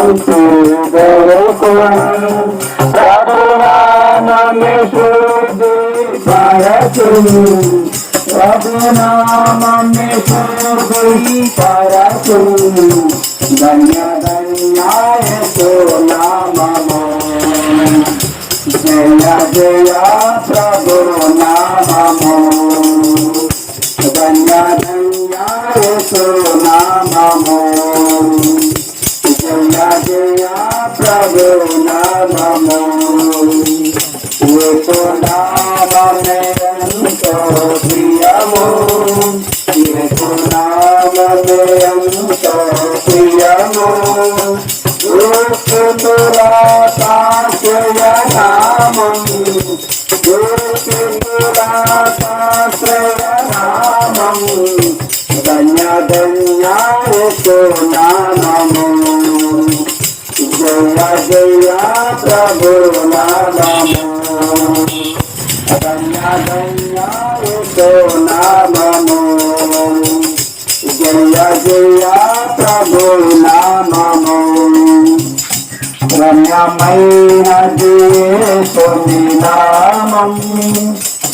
शांति प्रभुनामे शुद्धि परतु प्रभुनामे शुद्धि परतु धन्य धन्याय तो नामो जय जय प्रभु नामो धन्य धन्याय तो नामो जय जय प्रभु नामो ये तो नाम में अंतो प्रियमो ये तो नाम में अंतो प्रियमो तुला ताश्रय नामं तुला ताश्रय नामं धन्य धन्याय तो नामो जय जय प्रभु नामो धन्य धन्याय तो नामो जय जय प्रभु नामो रम्यమైన యేసుని నామం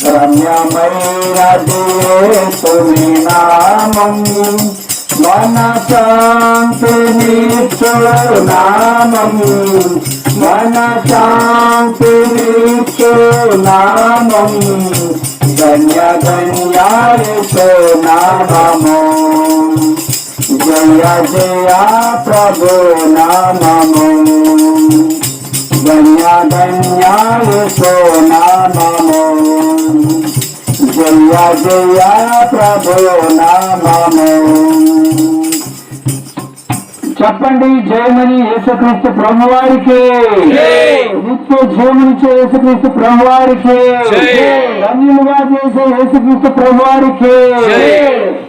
రమ్యమైన యేసుని నామం మన శాంతినిచ్చు నామం మన శాంతినిచ్చు నామం ధన్య ధన్యాయతో నామము जय जय प्रभु नामो धन्य धन्याय तो नामो जय जय प्रभु नामो చెప్పండి జయమని యేసుక్రీస్తు ప్రభువారికి నిత్య జీవనిచ్చే యేసుక్రీస్తు ప్రభువారికి ధన్యులుగా చేసే యేసుక్రీస్తు ప్రభువారికి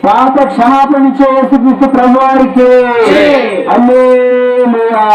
పాప క్షమాపణ ఇచ్చే యేసుక్రీస్తు ప్రభువారికి హల్లెలూయా.